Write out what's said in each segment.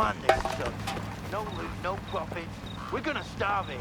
Monday, son. No loot, no profit. We're gonna starve here.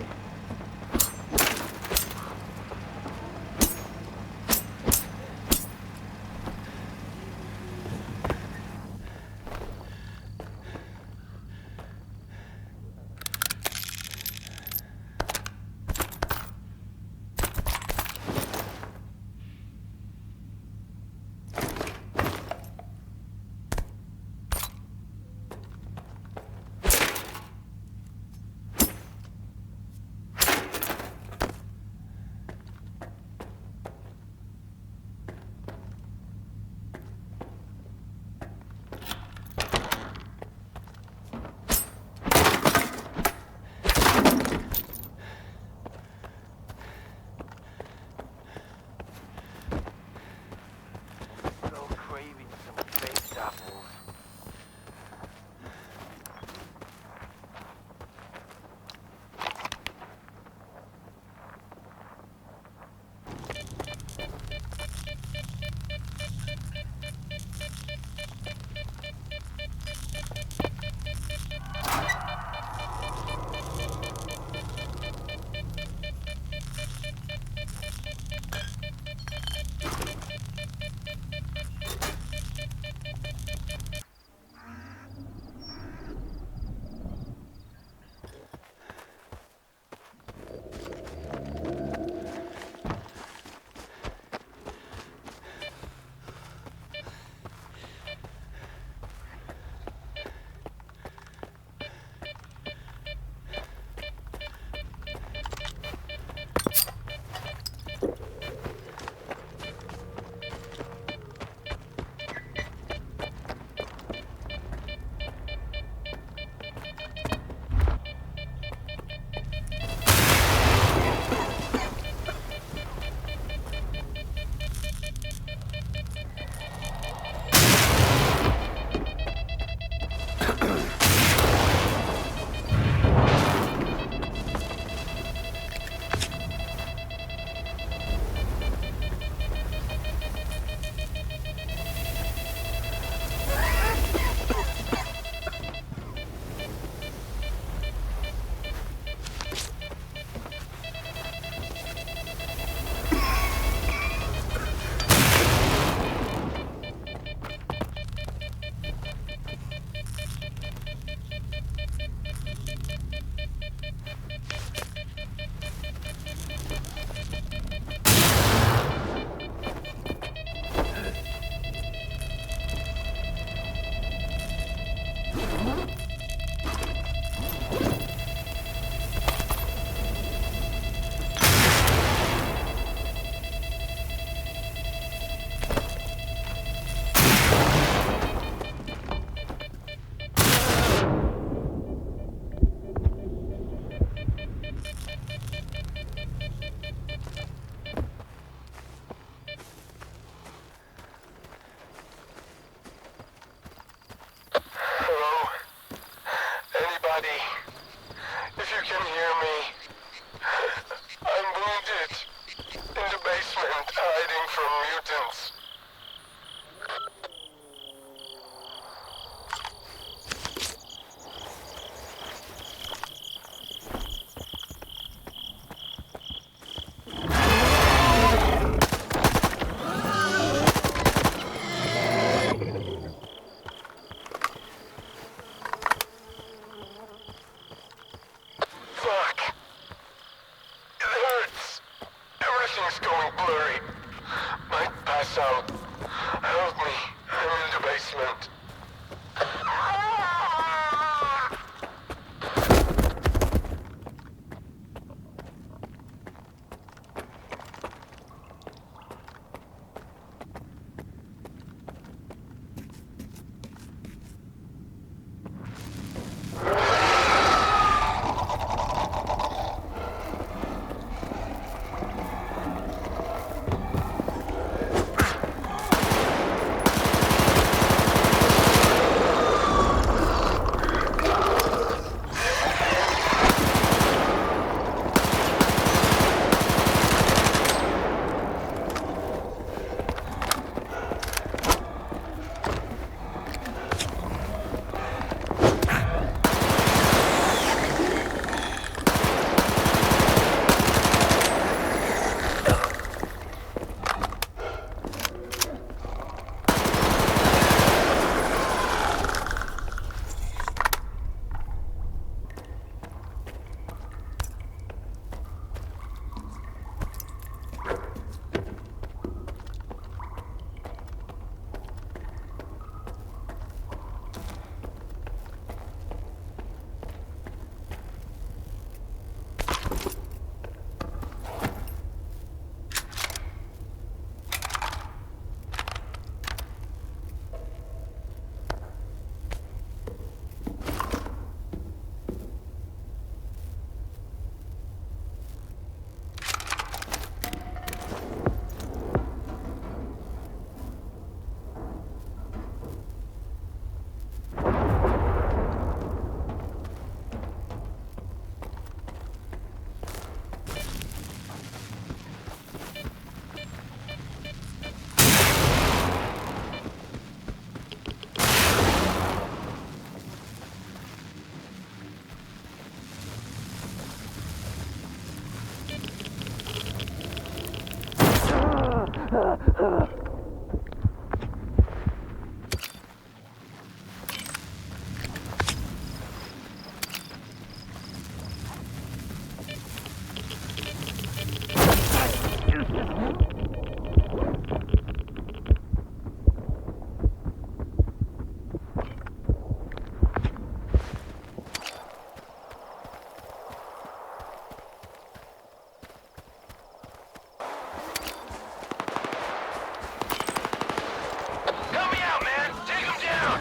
Help me out, man! Take him down!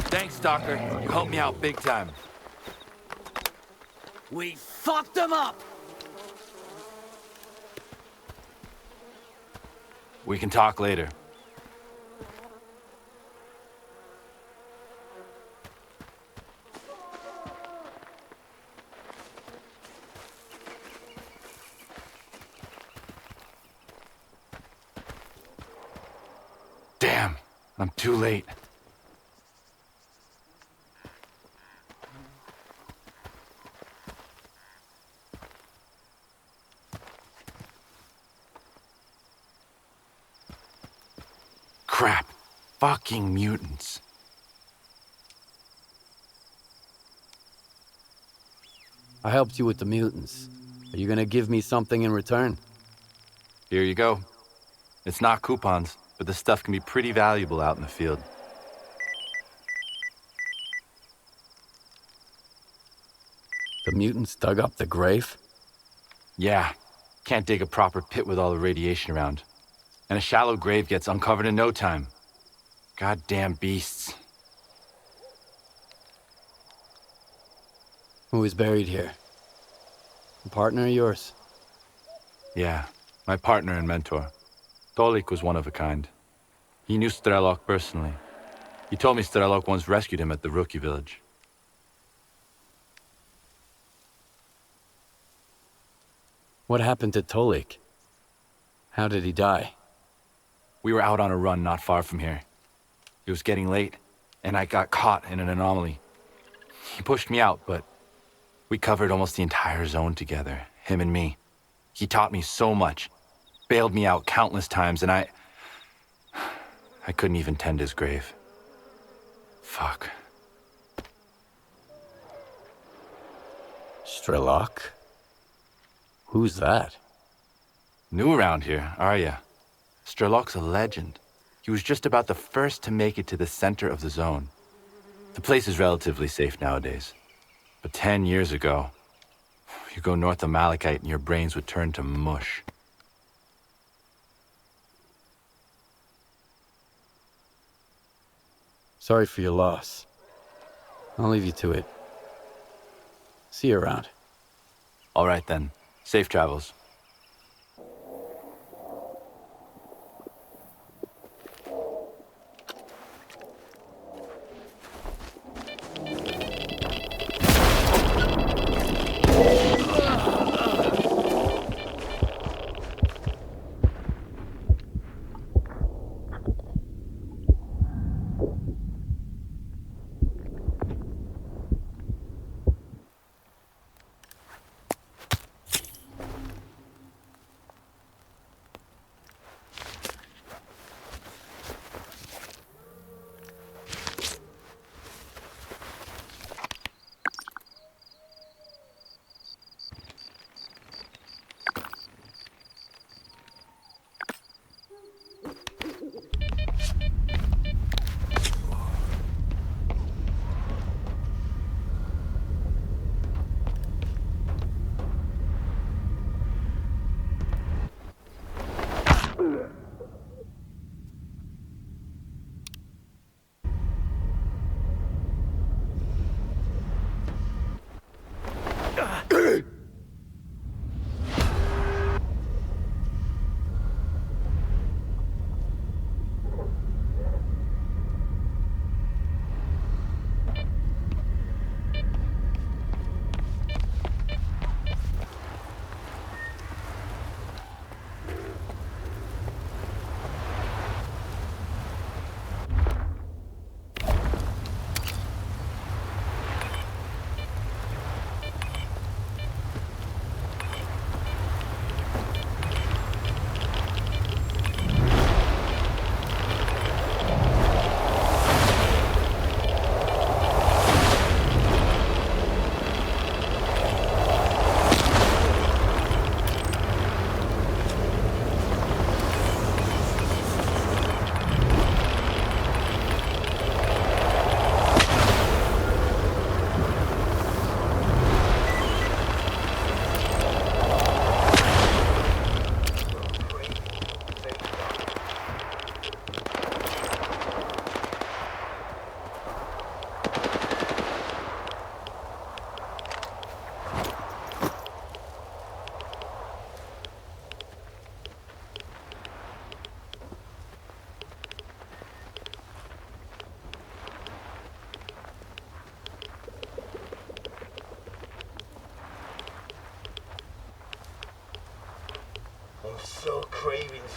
Thanks, Stalker. You helped me out big time. We fucked them up! We can talk later. Damn, I'm too late. Crap. Fucking mutants. I helped you with the mutants. Are you gonna give me something in return? Here you go. It's not coupons, but this stuff can be pretty valuable out in the field. The mutants dug up the grave? Yeah. Can't dig a proper pit with all the radiation around. And a shallow grave gets uncovered in no time. Goddamn beasts. Who is buried here? A partner of yours? Yeah, my partner and mentor. Tolik was one of a kind. He knew Strelok personally. He told me Strelok once rescued him at the rookie village. What happened to Tolik? How did he die? We were out on a run not far from here. It was getting late, and I got caught in an anomaly. He pushed me out, but we covered almost the entire zone together, him and me. He taught me so much, bailed me out countless times, and I couldn't even tend his grave. Fuck. Strelok? Who's that? New around here, are ya? Strelok's a legend. He was just about the first to make it to the center of the zone. The place is relatively safe nowadays. But 10 years ago, you go north of Malachite and your brains would turn to mush. Sorry for your loss. I'll leave you to it. See you around. All right then. Safe travels.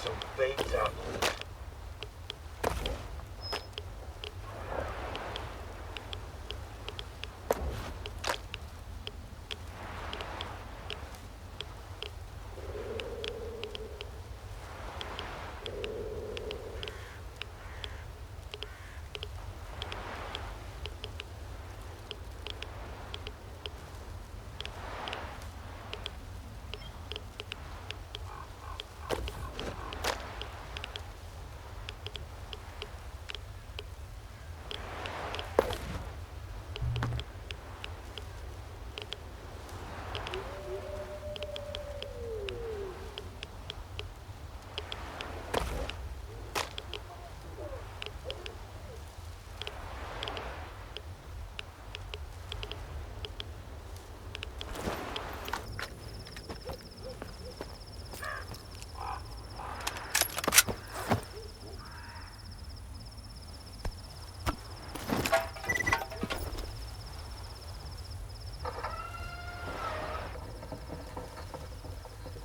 some bait up.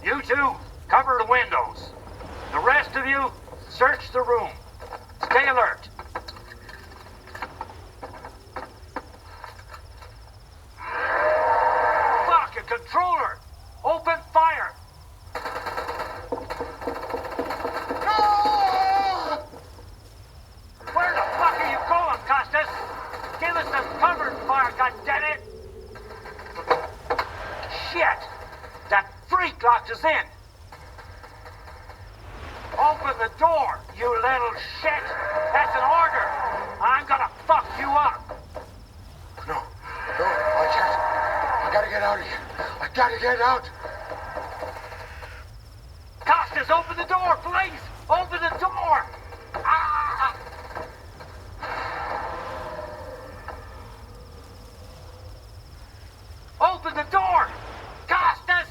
You two, cover the windows. The rest of you, search the room. Stay alert. Fuck, a controller! Open fire! No! Where the fuck are you going, Costas? Give us some cover fire, goddammit! Shit! That freak locked us in! Open the door, you little shit! That's an order! I'm gonna fuck you up! No, I can't. I gotta get out of here. I gotta get out. Costas, open the door, please! Open the door! Ah! Open the door! Costas!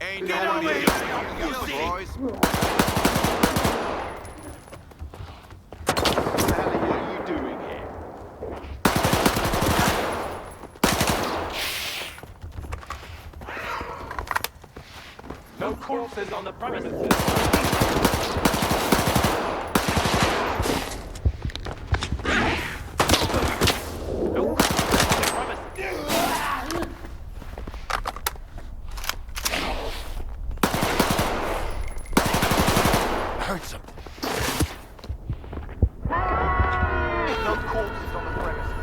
Ain't no one here. Boys. What the hell are you doing here? No corpses on the premises. Heard something. No corpses on the premises.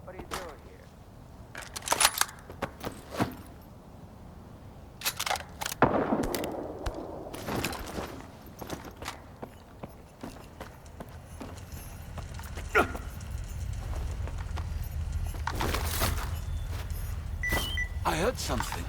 What are you doing here? I heard something.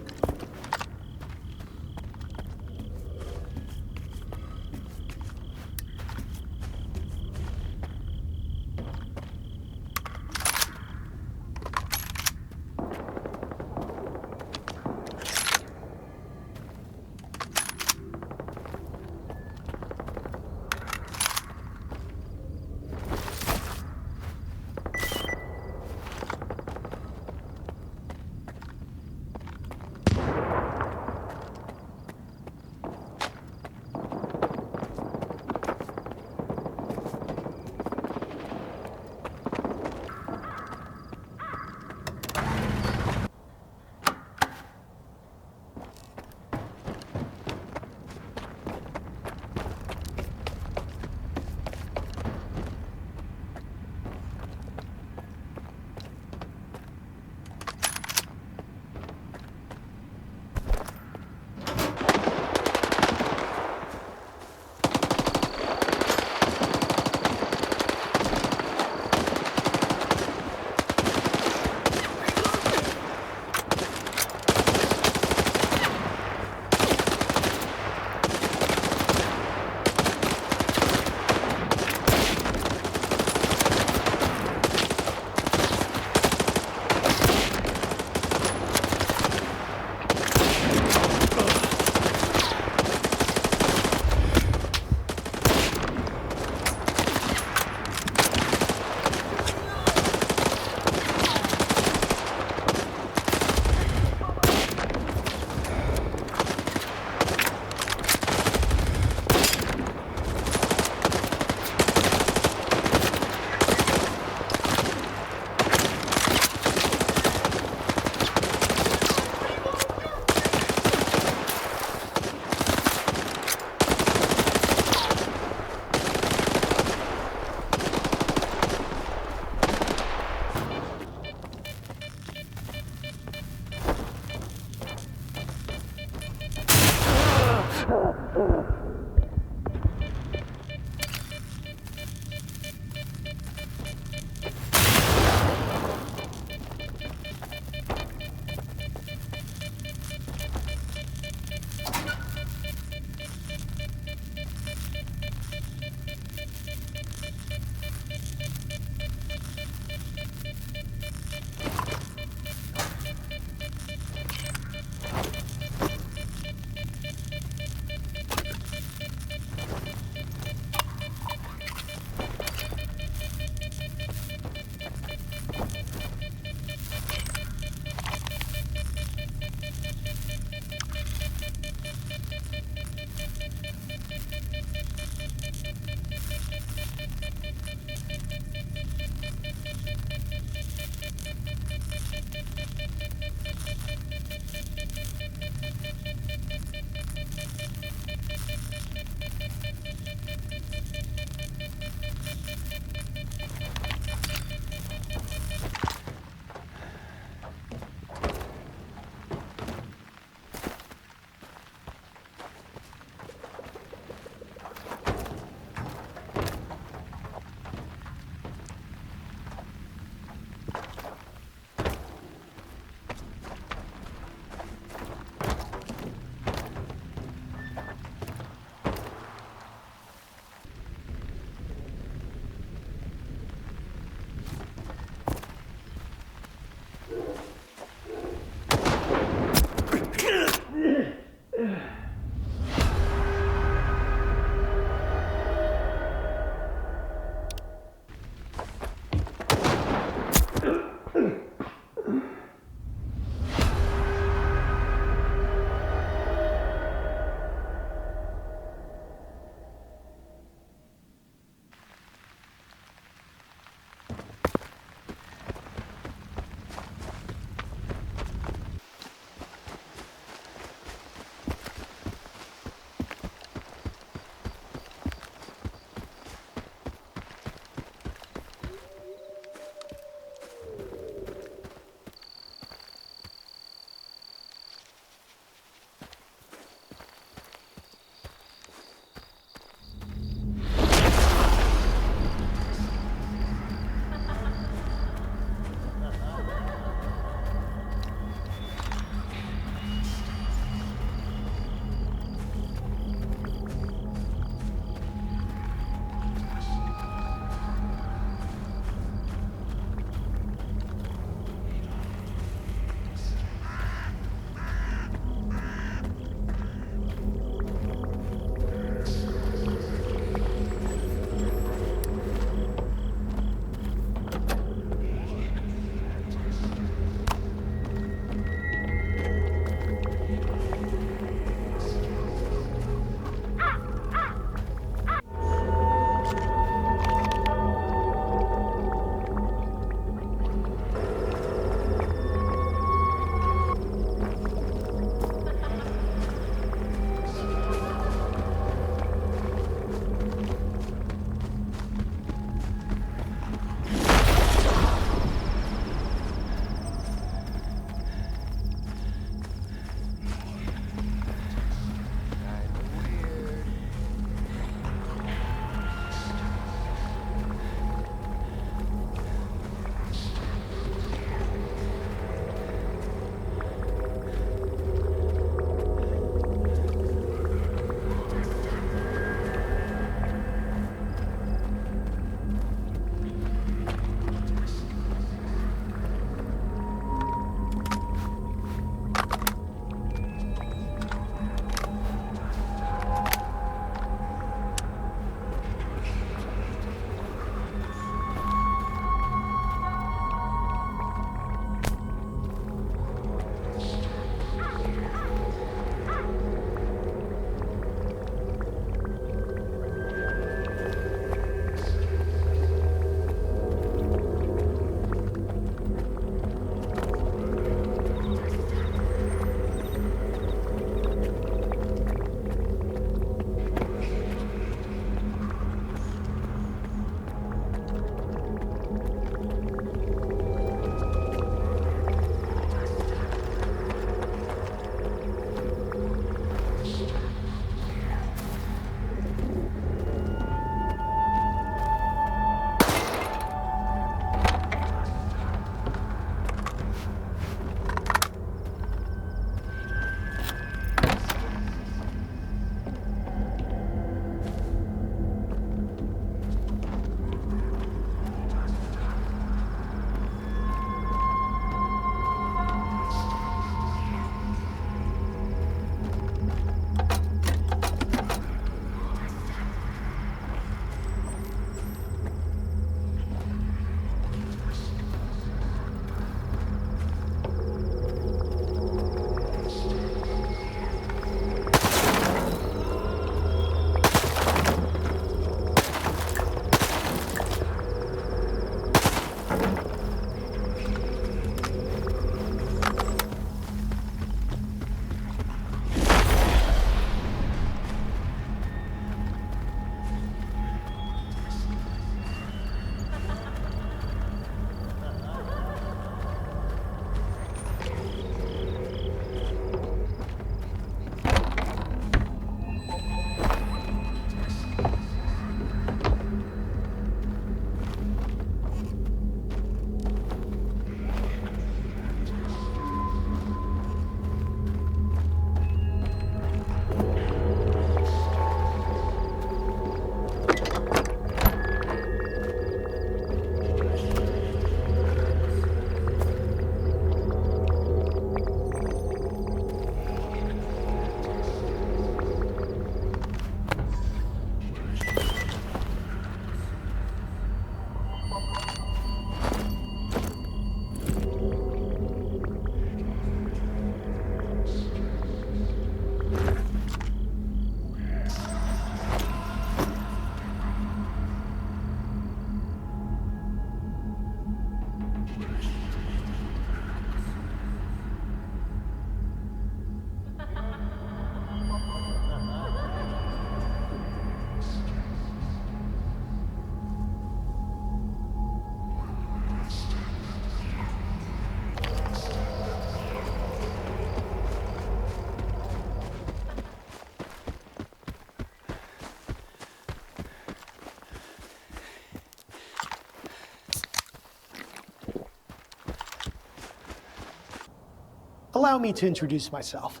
Allow me to introduce myself.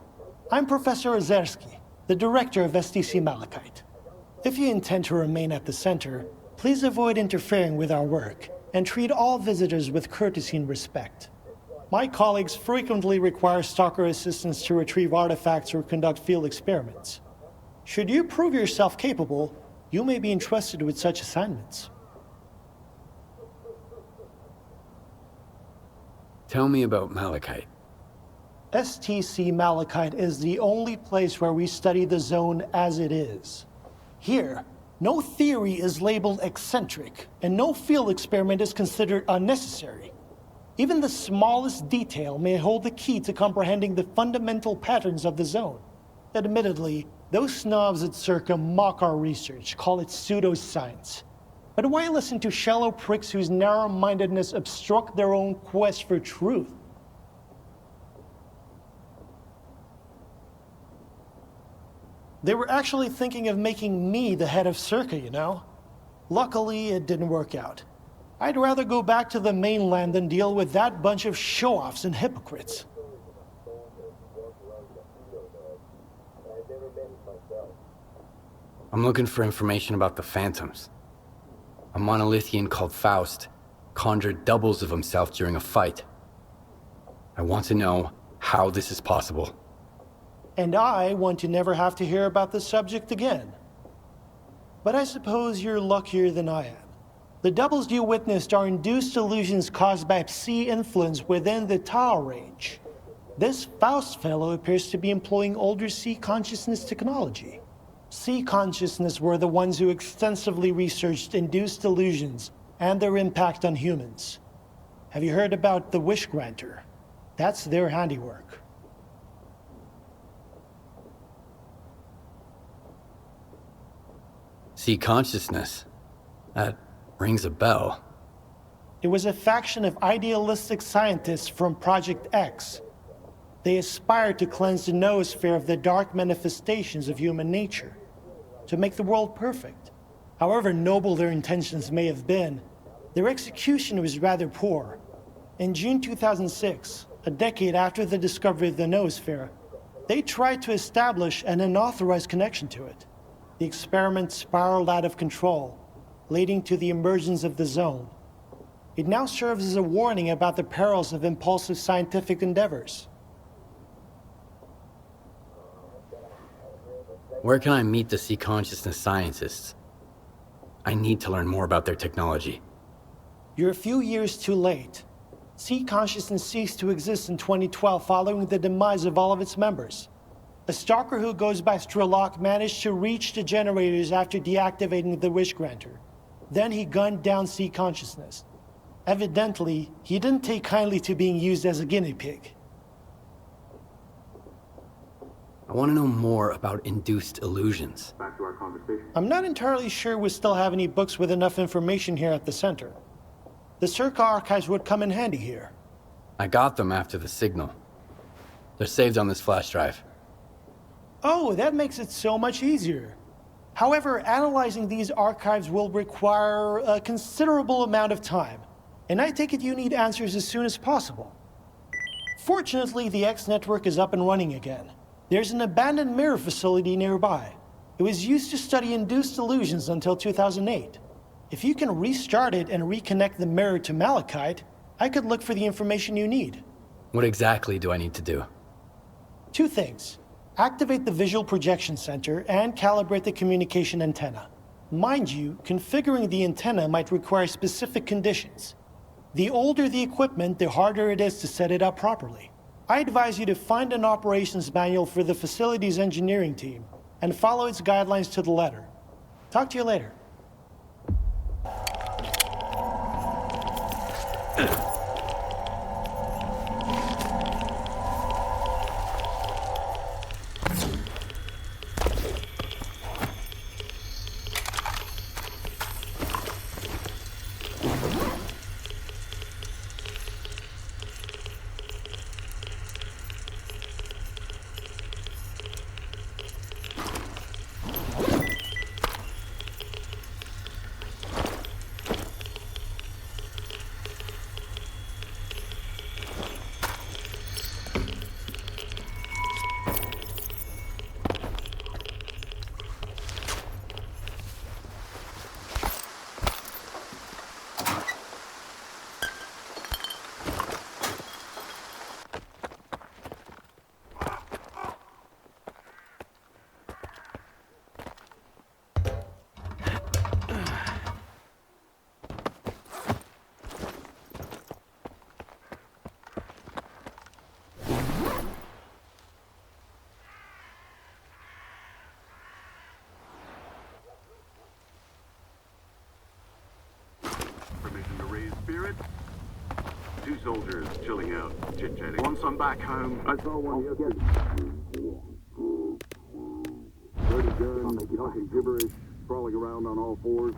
I'm Professor Ozersky, the director of STC Malachite. If you intend to remain at the center, please avoid interfering with our work and treat all visitors with courtesy and respect. My colleagues frequently require Stalker assistance to retrieve artifacts or conduct field experiments. Should you prove yourself capable, you may be entrusted with such assignments. Tell me about Malachite. STC Malachite is the only place where we study the zone as it is. Here, no theory is labeled eccentric, and no field experiment is considered unnecessary. Even the smallest detail may hold the key to comprehending the fundamental patterns of the zone. Admittedly, those snobs at Circa mock our research, call it pseudoscience. But why listen to shallow pricks whose narrow-mindedness obstruct their own quest for truth? They were actually thinking of making me the head of Circa, you know? Luckily, it didn't work out. I'd rather go back to the mainland than deal with that bunch of show-offs and hypocrites. I'm looking for information about the Phantoms. A monolithian called Faust conjured doubles of himself during a fight. I want to know how this is possible. And I want to never have to hear about the subject again. But I suppose you're luckier than I am. The doubles you witnessed are induced illusions caused by psi influence within the Tau range. This Faust fellow appears to be employing older psi consciousness technology. Psi consciousness were the ones who extensively researched induced illusions and their impact on humans. Have you heard about the Wish Granter? That's their handiwork. See consciousness. That rings a bell. It was a faction of idealistic scientists from Project X. They aspired to cleanse the noosphere of the dark manifestations of human nature, to make the world perfect. However noble their intentions may have been, their execution was rather poor. In June 2006, a decade after the discovery of the noosphere, they tried to establish an unauthorized connection to it. The experiment spiraled out of control, leading to the emergence of the zone. It now serves as a warning about the perils of impulsive scientific endeavors. Where can I meet the Sea Consciousness scientists? I need to learn more about their technology. You're a few years too late. Sea Consciousness ceased to exist in 2012 following the demise of all of its members. A stalker who goes by Strelok managed to reach the generators after deactivating the Wish Granter. Then he gunned down Sea Consciousness. Evidently, he didn't take kindly to being used as a guinea pig. I want to know more about induced illusions. I'm not entirely sure we still have any books with enough information here at the center. The Circa archives would come in handy here. I got them after the signal. They're saved on this flash drive. Oh, that makes it so much easier. However, analyzing these archives will require a considerable amount of time, and I take it you need answers as soon as possible. Fortunately, the X network is up and running again. There's an abandoned mirror facility nearby. It was used to study induced illusions until 2008. If you can restart it and reconnect the mirror to Malachite, I could look for the information you need. What exactly do I need to do? 2 things. Activate the visual projection center and calibrate the communication antenna. Mind you, configuring the antenna might require specific conditions. The older the equipment, the harder it is to set it up properly. I advise you to find an operations manual for the facility's engineering team and follow its guidelines to the letter. Talk to you later. Permission to raise spirits? 2 soldiers chilling out, chit-chatting. Once I'm back home, I saw one yesterday. Dirty gun, talking gibberish, crawling around on all fours.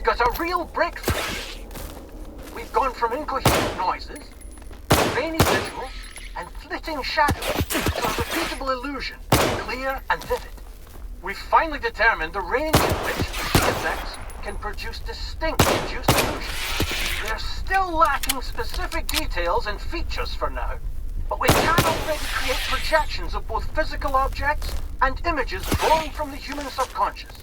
Got a real breakthrough. We've gone from incoherent noises, grainy visuals, and flitting shadows to a repeatable illusion, clear and vivid. We've finally determined the range in which the effects can produce distinct induced illusions. They're still lacking specific details and features for now, but we can already create projections of both physical objects and images born from the human subconscious.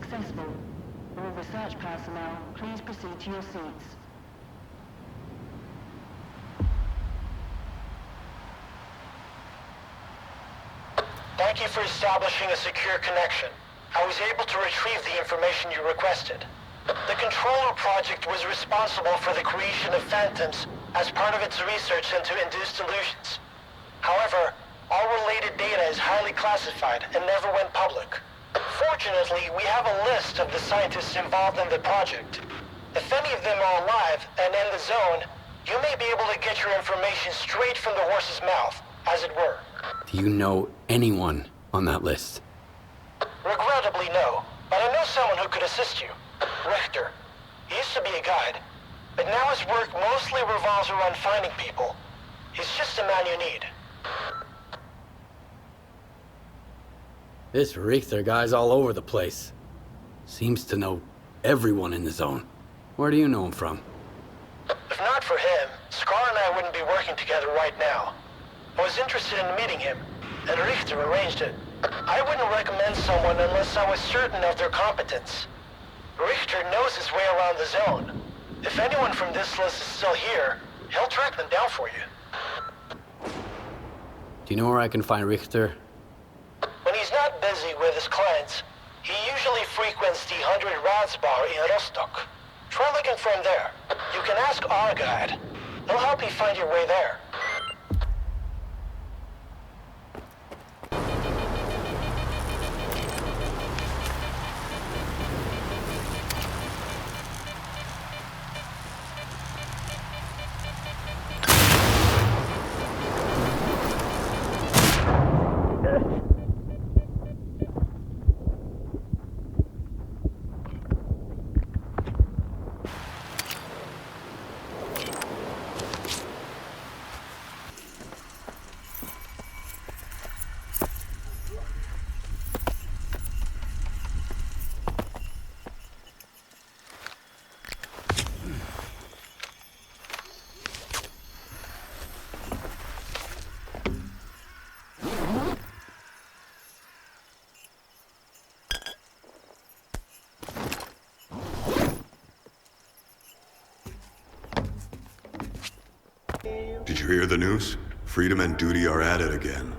successful. All research personnel, please proceed to your seats. Thank you for establishing a secure connection. I was able to retrieve the information you requested. The Controller Project was responsible for the creation of phantoms as part of its research into induced illusions. However, all related data is highly classified and never went public. Fortunately, we have a list of the scientists involved in the project. If any of them are alive and in the zone, you may be able to get your information straight from the horse's mouth, as it were. Do you know anyone on that list? Regrettably, no. But I know someone who could assist you. Richter. He used to be a guide, but now his work mostly revolves around finding people. He's just a man you need. This Richter guy's all over the place. Seems to know everyone in the zone. Where do you know him from? If not for him, Scar and I wouldn't be working together right now. I was interested in meeting him, and Richter arranged it. I wouldn't recommend someone unless I was certain of their competence. Richter knows his way around the zone. If anyone from this list is still here, he'll track them down for you. Do you know where I can find Richter? When he's not busy with his clients, he usually frequents the 100 Rods bar in Rostock. Try looking for him there. You can ask our guide. He'll help you find your way there. Did you hear the news? Freedom and Duty are at it again.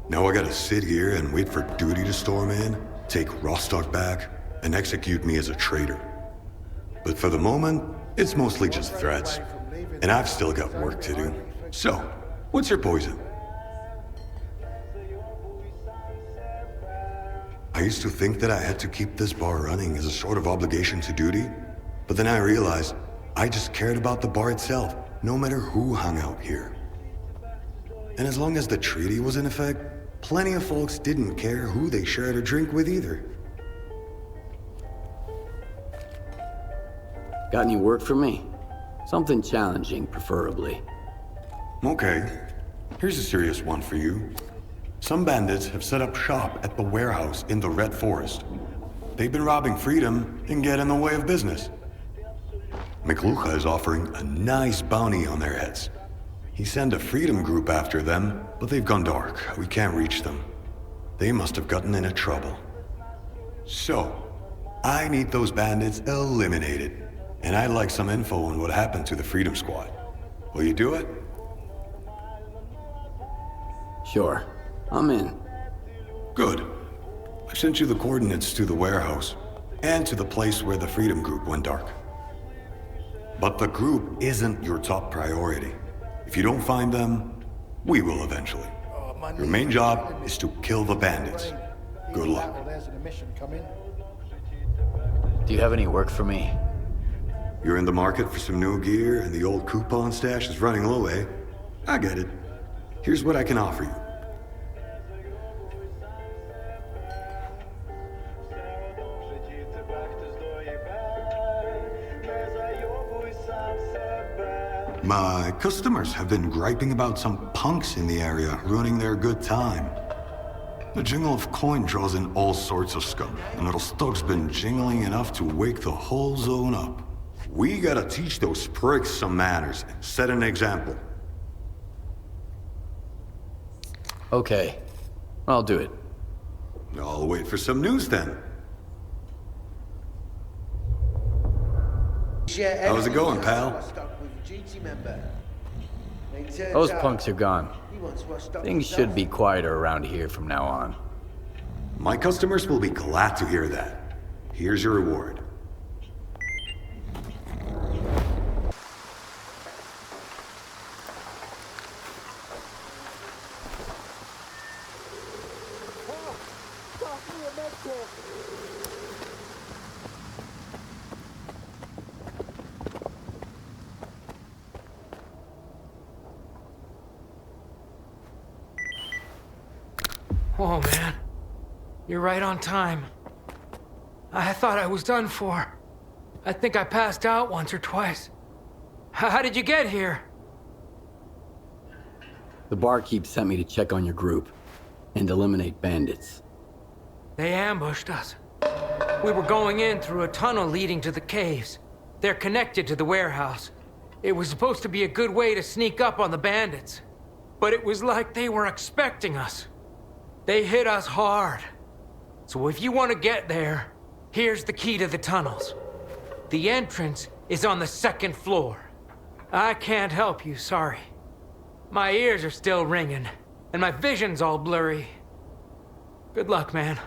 Now I gotta sit here and wait for Duty to storm in, take Rostock back, and execute me as a traitor. But for the moment, it's mostly just threats. And I've still got work to do. So, what's your poison? I used to think that I had to keep this bar running as a sort of obligation to Duty, but then I realized I just cared about the bar itself, no matter who hung out here. And as long as the treaty was in effect, plenty of folks didn't care who they shared a drink with either. Got any work for me? Something challenging, preferably. Okay, here's a serious one for you. Some bandits have set up shop at the warehouse in the Red Forest. They've been robbing Freedom and get in the way of business. McLucha is offering a nice bounty on their heads. He sent a Freedom group after them, but they've gone dark. We can't reach them. They must have gotten into trouble. So, I need those bandits eliminated. And I'd like some info on what happened to the Freedom Squad. Will you do it? Sure. I'm in. Good. I sent you the coordinates to the warehouse, and to the place where the Freedom Group went dark. But the group isn't your top priority. If you don't find them, we will eventually. Your main job is to kill the bandits. Good luck. Do you have any work for me? You're in the market for some new gear, and the old coupon stash is running low, eh? I get it. Here's what I can offer you. My customers have been griping about some punks in the area ruining their good time. The jingle of coin draws in all sorts of scum, and little Stock's been jingling enough to wake the whole zone up. We gotta teach those pricks some manners and set an example. Okay. I'll do it. I'll wait for some news then. share How's it going, pal? Those punks are gone. Things should be quieter around here from now on. My customers will be glad to hear that. Here's your reward. Oh, man. You're right on time. I thought I was done for. I think I passed out once or twice. How did you get here? The barkeep sent me to check on your group and eliminate bandits. They ambushed us. We were going in through a tunnel leading to the caves. They're connected to the warehouse. It was supposed to be a good way to sneak up on the bandits. But it was like they were expecting us. They hit us hard. So if you want to get there, here's the key to the tunnels. The entrance is on the 2nd floor. I can't help you, sorry. My ears are still ringing, and my vision's all blurry. Good luck, man.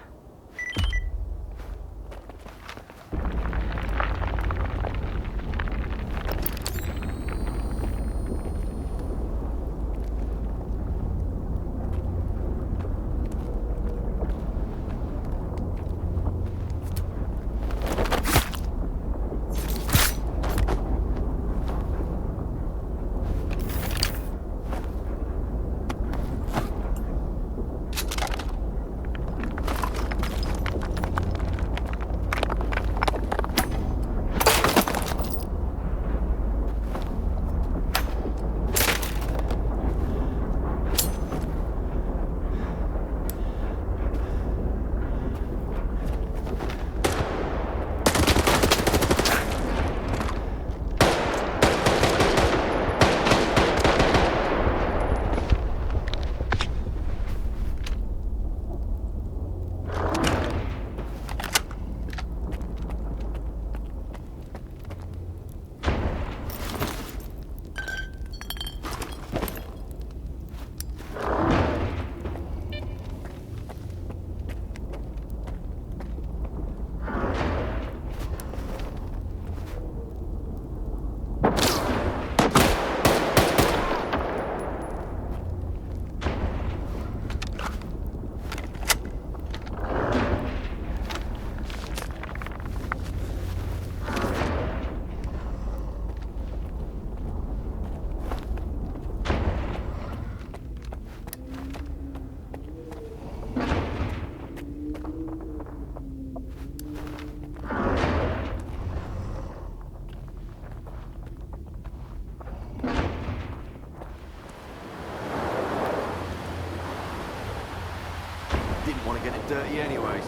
Didn't want to get it dirty anyways.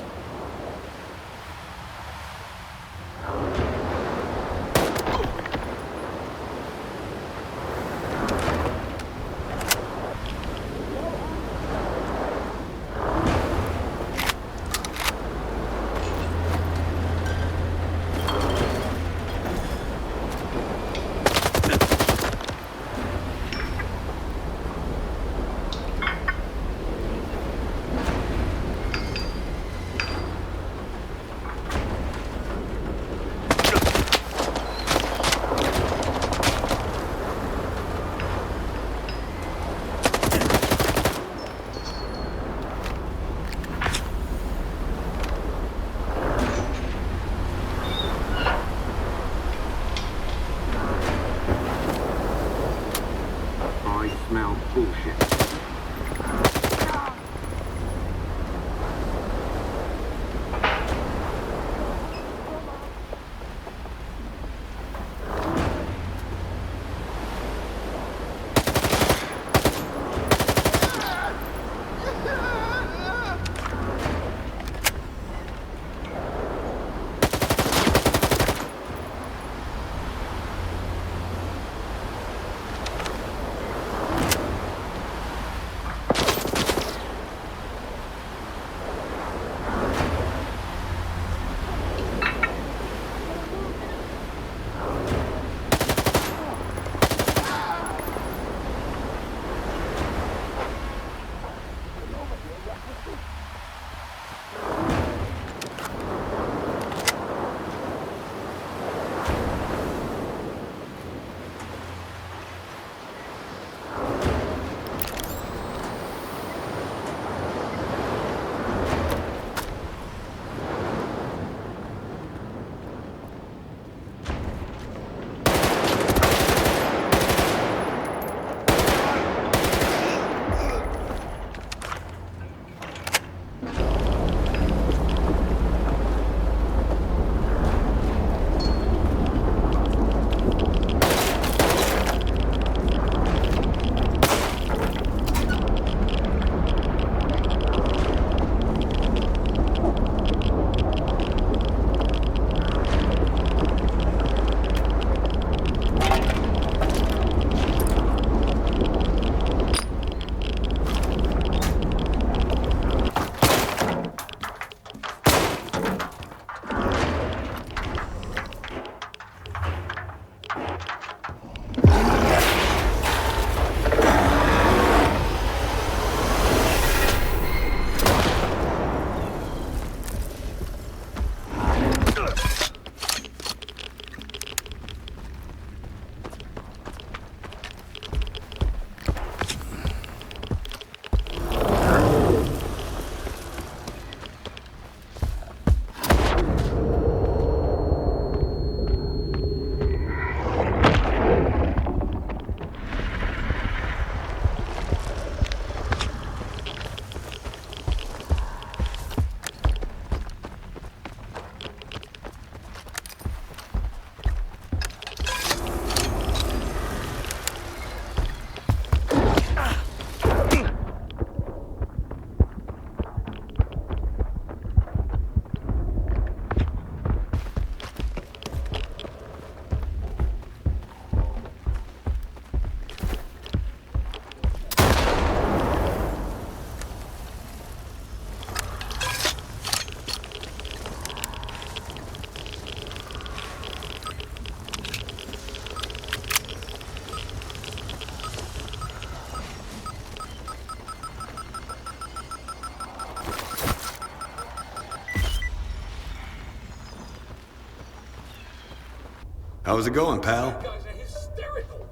How's it going, pal? You guys are hysterical.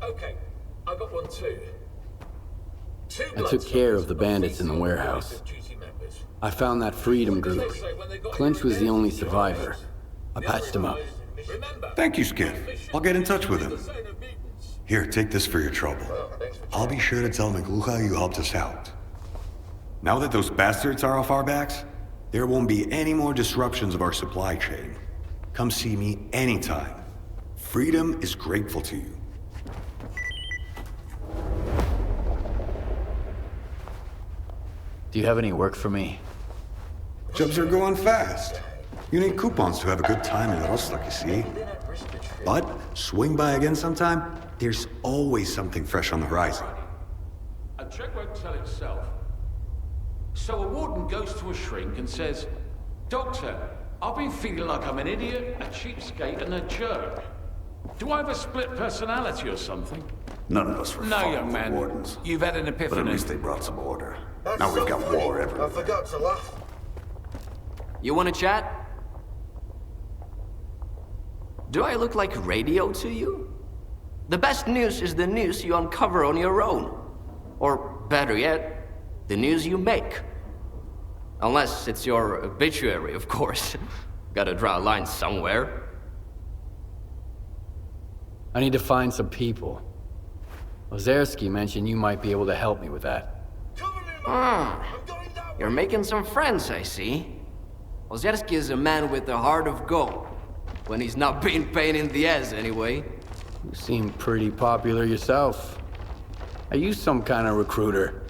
Okay, I got one too. I took care of the bandits in the warehouse. I found that freedom group. Clinch was the only survivor. I patched him up. Thank you, Skiff. I'll get in touch with him. Here, take this for your trouble. I'll be sure to tell McLuha you helped us out. Now that those bastards are off our backs, there won't be any more disruptions of our supply chain. Come see me anytime. Freedom is grateful to you. Do you have any work for me? Jobs are going fast. You need coupons to have a good time in Rostock, you see. But swing by again sometime. There's always something fresh on the horizon. A check won't tell itself. So a warden goes to a shrink and says, "Doctor, I've been feeling like I'm an idiot, a cheapskate, and a jerk. Do I have a split personality or something?" None of us were No, falling young for man. wardens. You've had an But epiphany. at least they brought some order. That's Now we've got so funny. war I everywhere. forgot to laugh. You wanna chat? Do I look like radio to you? The best news is the news you uncover on your own. Or better yet, the news you make. Unless it's your obituary, of course. Gotta draw a line somewhere. I need to find some people. Ozerski mentioned you might be able to help me with that. You're making some friends, I see. Ozerski is a man with a heart of gold. When he's not being pain in the ass, anyway. You seem pretty popular yourself. Are you some kind of recruiter?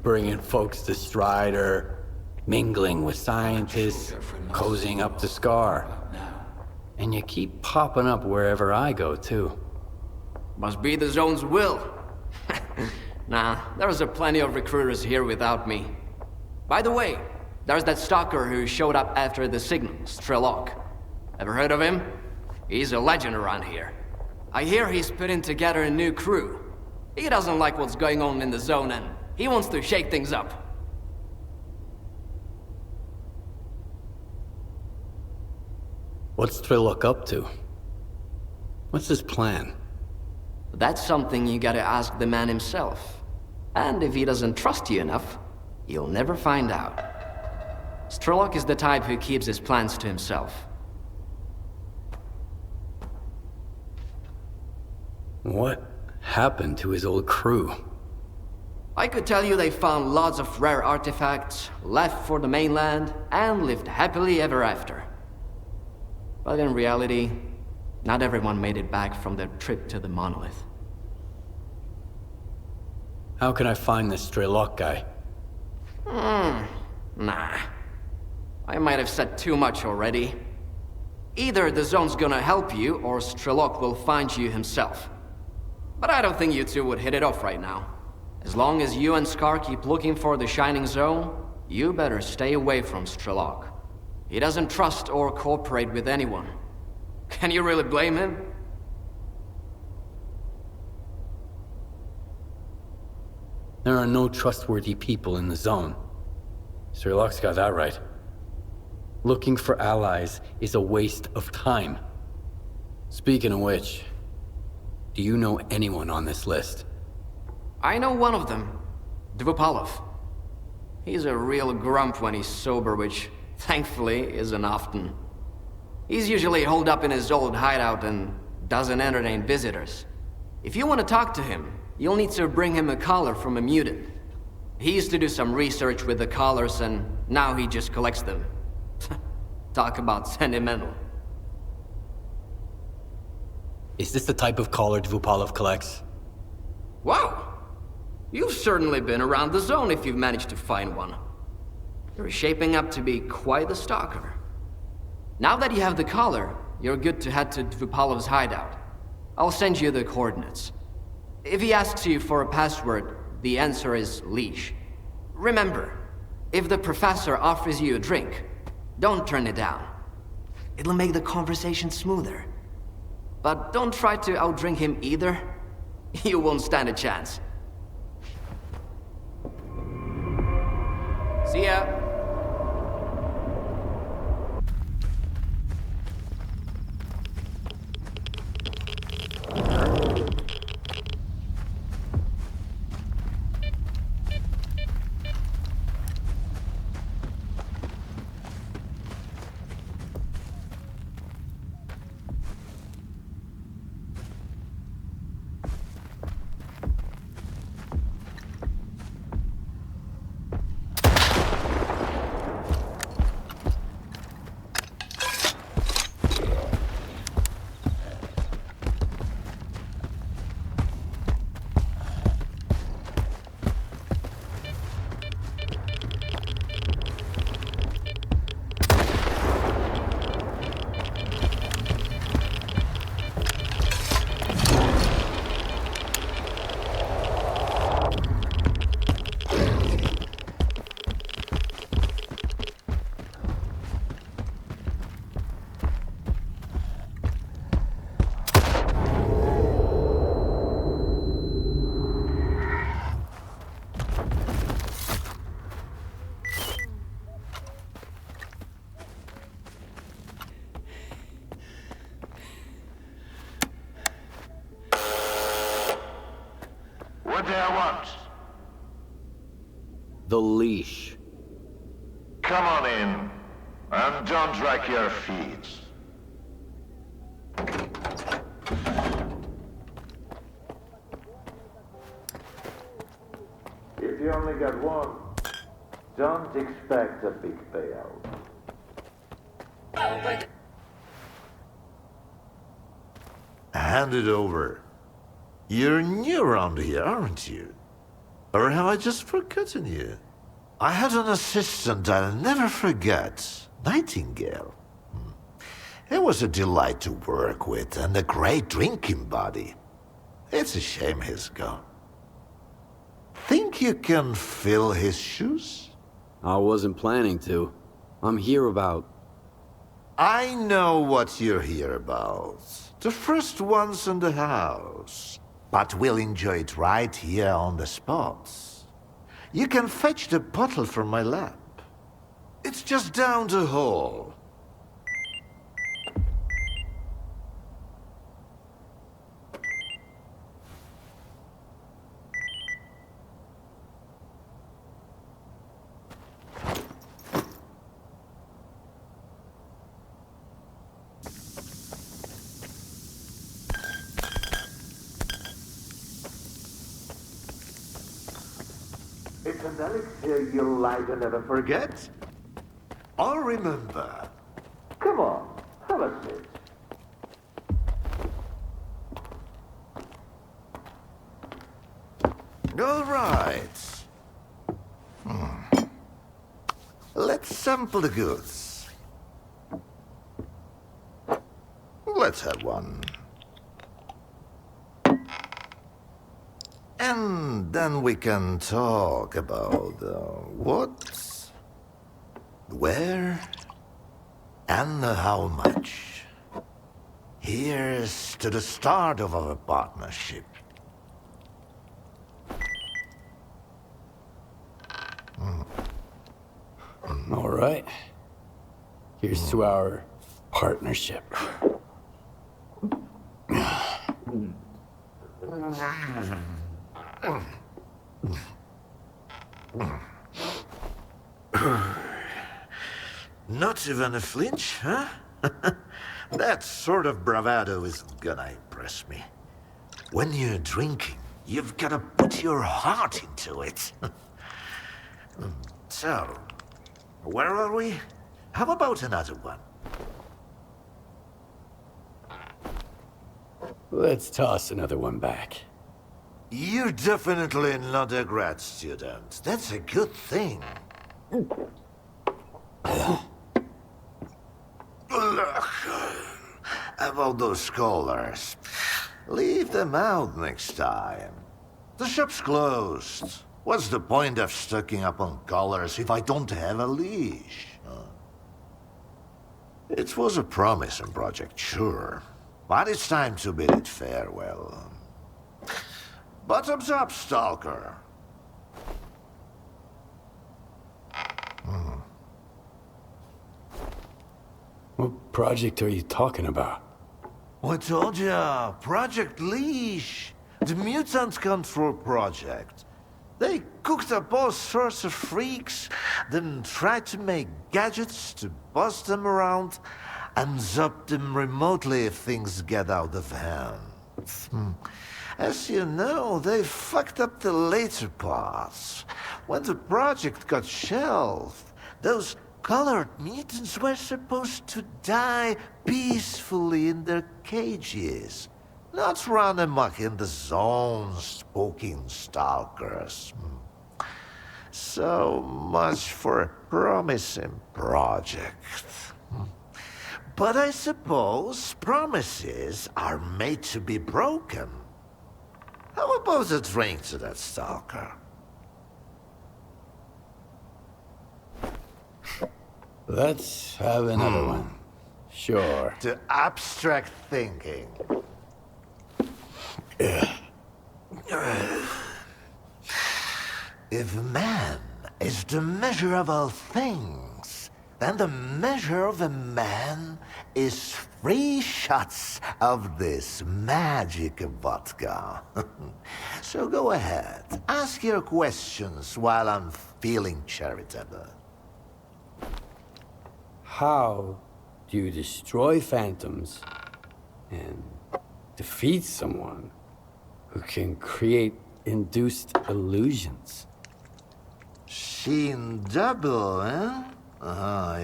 Bringing folks to Strider, mingling with scientists, cozying up to Scar. And you keep popping up wherever I go, too. Must be the Zone's will. Nah, there's a plenty of recruiters here without me. By the way, there's that Stalker who showed up after the signal, Strelok. Ever heard of him? He's a legend around here. I hear he's putting together a new crew. He doesn't like what's going on in the Zone and he wants to shake things up. What's Trilok up to? What's his plan? That's something you gotta ask the man himself. And if he doesn't trust you enough, you'll never find out. Strelok is the type who keeps his plans to himself. What happened to his old crew? I could tell you they found lots of rare artifacts, left for the mainland, and lived happily ever after. But in reality, not everyone made it back from their trip to the monolith. How can I find this Strelok guy? Nah. I might have said too much already. Either the Zone's gonna help you, or Strelok will find you himself. But I don't think you two would hit it off right now. As long as you and Scar keep looking for the Shining Zone, you better stay away from Strelok. He doesn't trust or cooperate with anyone. Can you really blame him? There are no trustworthy people in the Zone. Strelok's got that right. Looking for allies is a waste of time. Speaking of which, do you know anyone on this list? I know one of them, Dvupalov. He's a real grump when he's sober, which, thankfully, isn't often. He's usually holed up in his old hideout and doesn't entertain visitors. If you want to talk to him, you'll need to bring him a collar from a mutant. He used to do some research with the collars, and now he just collects them. Talk about sentimental. Is this the type of collar Dvupalov collects? Wow! You've certainly been around the Zone if you've managed to find one. You're shaping up to be quite the stalker. Now that you have the collar, you're good to head to Dvupalov's hideout. I'll send you the coordinates. If he asks you for a password, the answer is leash. Remember, if the professor offers you a drink, don't turn it down. It'll make the conversation smoother. But don't try to outdrink him either. You won't stand a chance. See ya. exactly I want? The leash. Come on in, and don't drag your feet. If you only got one, don't expect a big payout. Hand it over. You're new around here, aren't you? Or have I just forgotten you? I had an assistant I'll never forget. Nightingale. He was a delight to work with and a great drinking buddy. It's a shame he's gone. Think you can fill his shoes? I wasn't planning to. I'm here about... I know what you're here about. The first ones in the house. But we'll enjoy it right here on the spot. You can fetch the bottle from my lab. It's just down the hall. It's an elixir you'll light and never forget. I'll remember. Come on, have a sip. All right. Let's sample the goods. Let's have one. And then we can talk about what, where, and how much. Here's to the start of our partnership. All right. Here's to our partnership. Not even a flinch, huh? That sort of bravado isn't gonna impress me. When you're drinking, you've gotta put your heart into it. So, where are we? How about another one? Let's toss another one back. You're definitely not a grad student. That's a good thing. Look, about those scholars. Leave them out next time. The shop's closed. What's the point of stocking up on collars if I don't have a leash? It was a promising project, sure. But it's time to bid it farewell. Bottoms up, Stalker. What project are you talking about? I told ya, Project Leash. The mutant control project. They cooked up all sorts of freaks, then tried to make gadgets to boss them around and zap them remotely if things get out of hand. As you know, they fucked up the later parts. When the project got shelved, those colored mutants were supposed to die peacefully in their cages, not run amok in the zones, poking stalkers. So much for a promising project. But I suppose promises are made to be broken. How about a drink to that stalker? Let's have another one. Sure. To abstract thinking. If man is the measure of all things, then the measure of a man is free shots of this magic vodka. So go ahead, ask your questions while I'm feeling charitable. How do you destroy phantoms and defeat someone who can create induced illusions? Seen double, eh?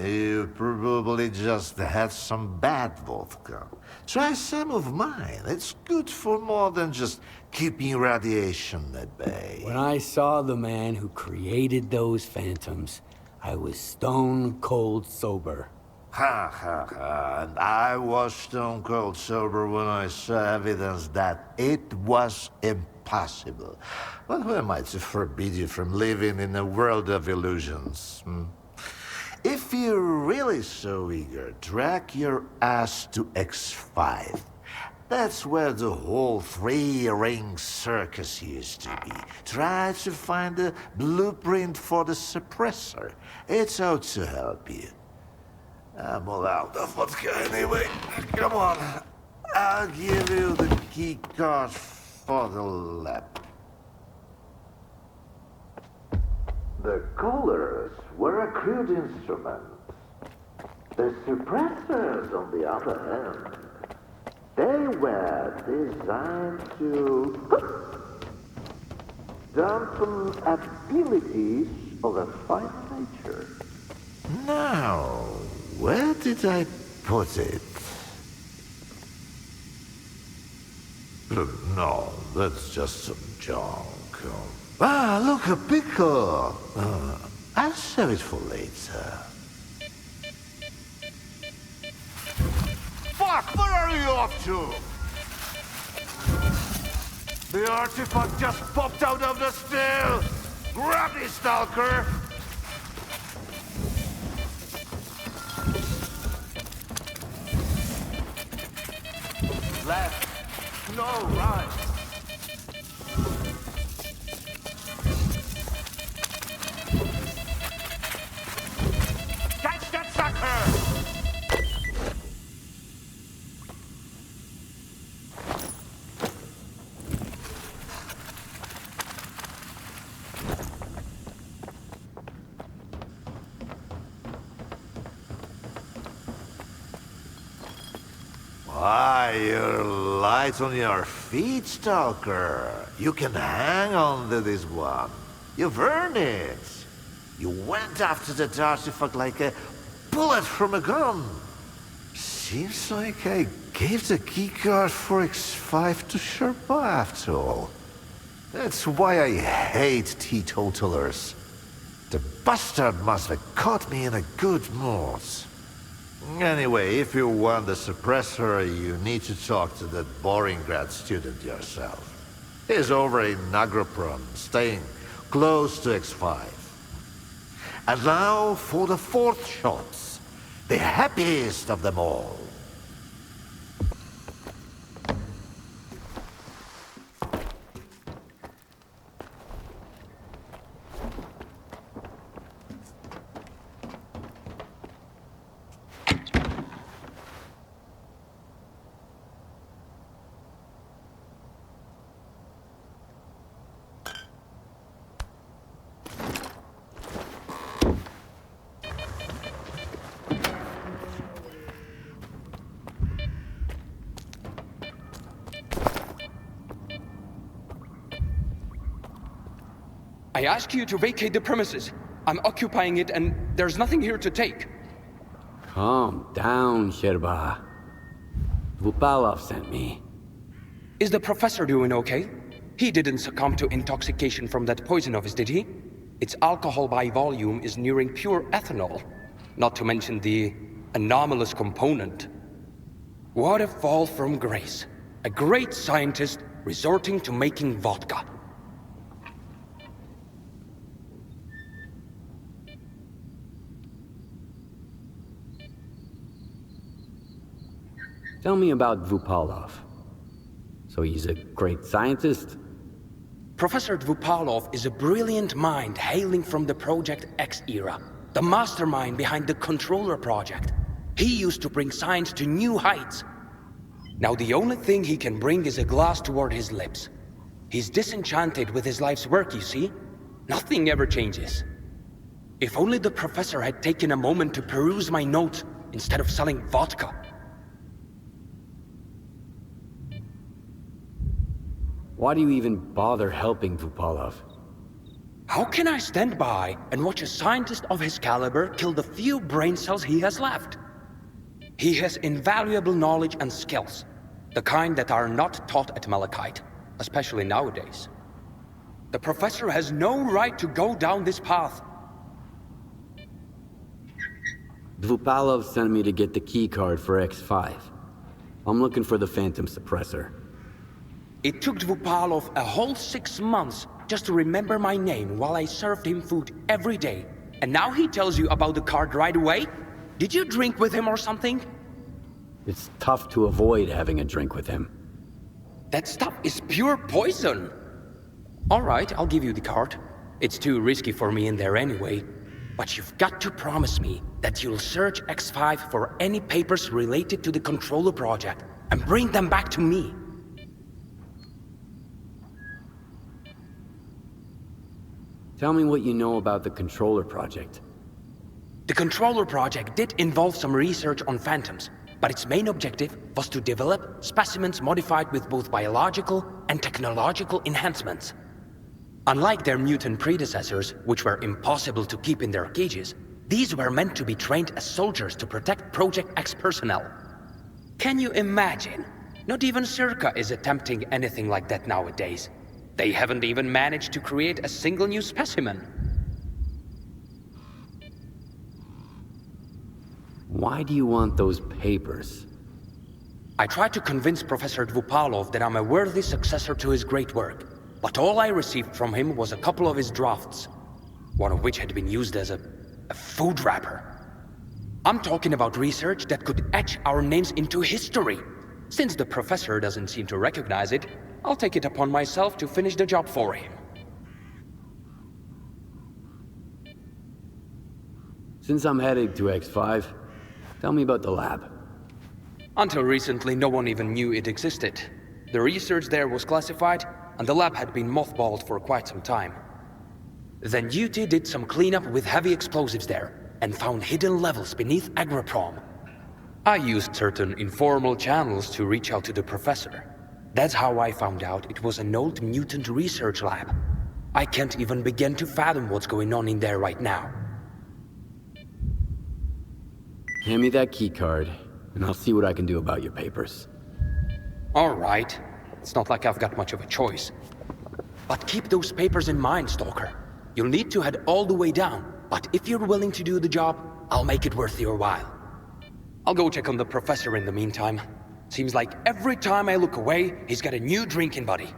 You probably just had some bad vodka. Try some of mine. It's good for more than just keeping radiation at bay. When I saw the man who created those phantoms, I was stone cold sober. Ha ha ha. And I was stone cold sober when I saw evidence that it was impossible. But who am I to forbid you from living in a world of illusions? If you're really so eager, drag your ass to X5. That's where the whole three-ring circus used to be. Try to find a blueprint for the suppressor. It's out to help you. I'm all out of vodka anyway. Come on. I'll give you the key card for the lab. The colors were a crude instrument. The suppressors, on the other hand, they were designed to dampen abilities of a fine nature. Now, where did I put it? No, that's just some junk. Ah, look, a pickle. I'll save it for later. Fuck, where are you off to? The artifact just popped out of the still. Grab me, Stalker. Left. No, right. Catch that sucker! Why, you're light on your feet, Stalker. You can hang on to this one. You've earned it. You went after that artifact like a bullet from a gun. Seems like I gave the keycard for X5 to Sherpa after all. That's why I hate teetotalers. The bastard must have caught me in a good mood. Anyway, if you want the suppressor, you need to talk to that boring grad student yourself. He's over in Agropron, staying close to X5. And now for the fourth shots, the happiest of them all. I ask you to vacate the premises. I'm occupying it and there's nothing here to take. Calm down, Sherba. Vupalov sent me. Is the professor doing okay? He didn't succumb to intoxication from that poison of his, did he? Its alcohol by volume is nearing pure ethanol. Not to mention the anomalous component. What a fall from grace. A great scientist resorting to making vodka. Tell me about Vupalov. So he's a great scientist? Professor Dvupalov is a brilliant mind hailing from the Project X era. The mastermind behind the Controller project. He used to bring science to new heights. Now the only thing he can bring is a glass toward his lips. He's disenchanted with his life's work, you see? Nothing ever changes. If only the professor had taken a moment to peruse my notes instead of selling vodka. Why do you even bother helping Vupalov? How can I stand by and watch a scientist of his caliber kill the few brain cells he has left? He has invaluable knowledge and skills, the kind that are not taught at Malachite, especially nowadays. The professor has no right to go down this path. Dvupalov sent me to get the key card for X5. I'm looking for the Phantom Suppressor. It took Dvupalov a whole 6 months just to remember my name while I served him food every day. And now he tells you about the card right away? Did you drink with him or something? It's tough to avoid having a drink with him. That stuff is pure poison. All right, I'll give you the card. It's too risky for me in there anyway. But you've got to promise me that you'll search X5 for any papers related to the Controller project and bring them back to me. Tell me what you know about the Controller project. The Controller project did involve some research on phantoms, but its main objective was to develop specimens modified with both biological and technological enhancements. Unlike their mutant predecessors, which were impossible to keep in their cages, these were meant to be trained as soldiers to protect Project X personnel. Can you imagine? Not even Circa is attempting anything like that nowadays. They haven't even managed to create a single new specimen. Why do you want those papers? I tried to convince Professor Dvupalov that I'm a worthy successor to his great work, but all I received from him was a couple of his drafts, one of which had been used as a food wrapper. I'm talking about research that could etch our names into history. Since the professor doesn't seem to recognize it, I'll take it upon myself to finish the job for him. Since I'm heading to X5, tell me about the lab. Until recently, no one even knew it existed. The research there was classified, and the lab had been mothballed for quite some time. Then Duty did some cleanup with heavy explosives there, and found hidden levels beneath Agroprom. I used certain informal channels to reach out to the professor. That's how I found out it was an old mutant research lab. I can't even begin to fathom what's going on in there right now. Hand me that key card, and I'll see what I can do about your papers. All right. It's not like I've got much of a choice. But keep those papers in mind, Stalker. You'll need to head all the way down, but if you're willing to do the job, I'll make it worth your while. I'll go check on the professor in the meantime. Seems like every time I look away, he's got a new drinking buddy.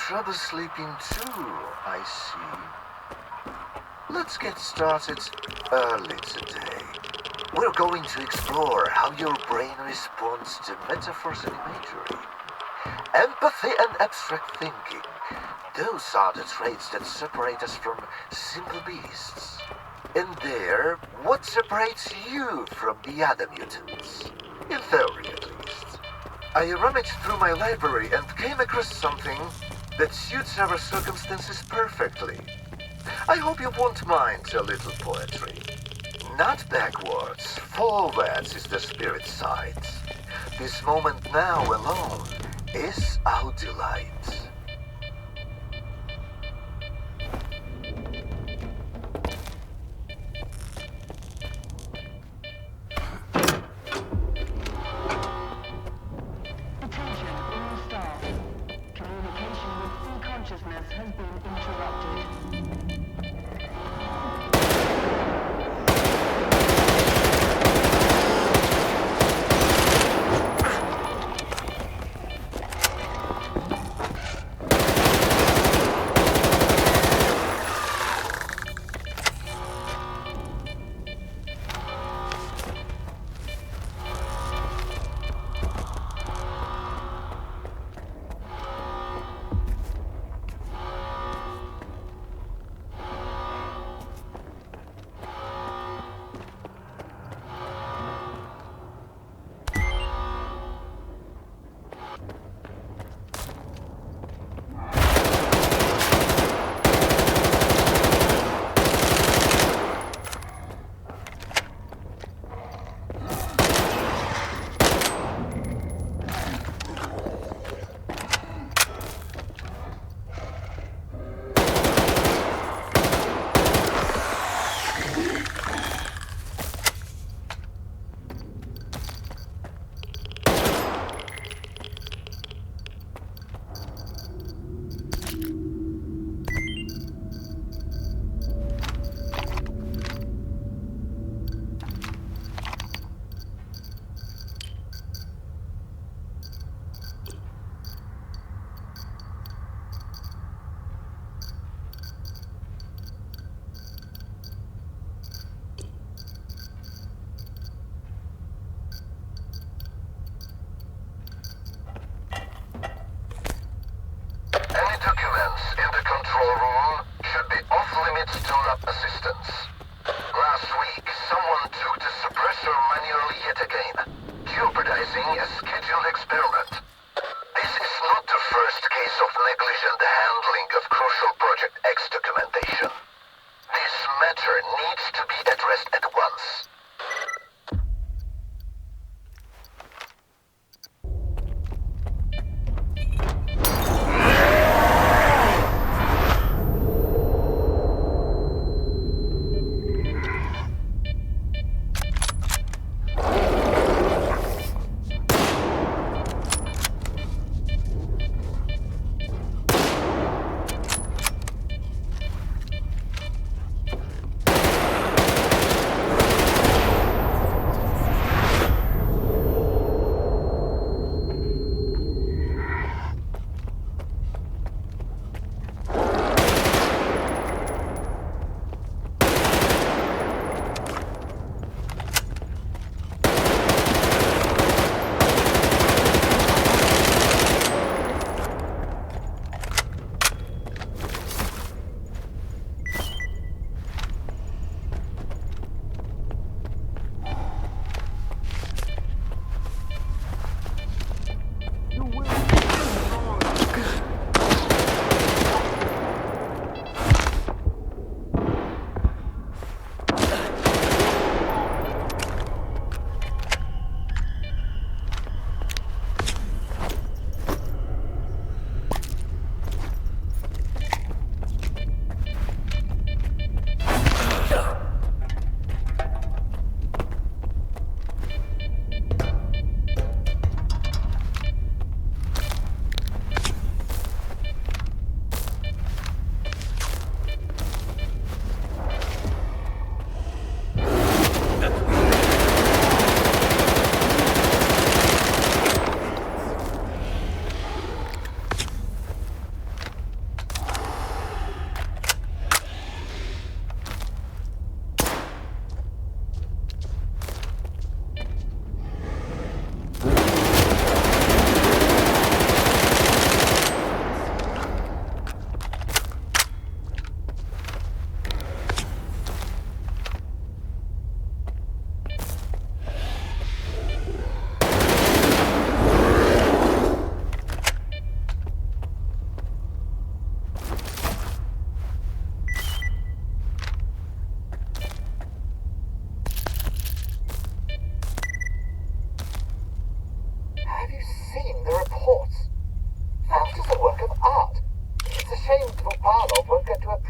trouble sleeping too, I see. Let's get started early today. We're going to explore how your brain responds to metaphors and imagery. Empathy and abstract thinking. Those are the traits that separate us from simple beasts. And there, what separates you from the other mutants? In theory, at least. I rummaged through my library and came across something that suits our circumstances perfectly. I hope you won't mind a little poetry. Not backwards, forwards is the spirit side. This moment now alone is our delight. Attention, all staff. Communication with full consciousness has been interrupted.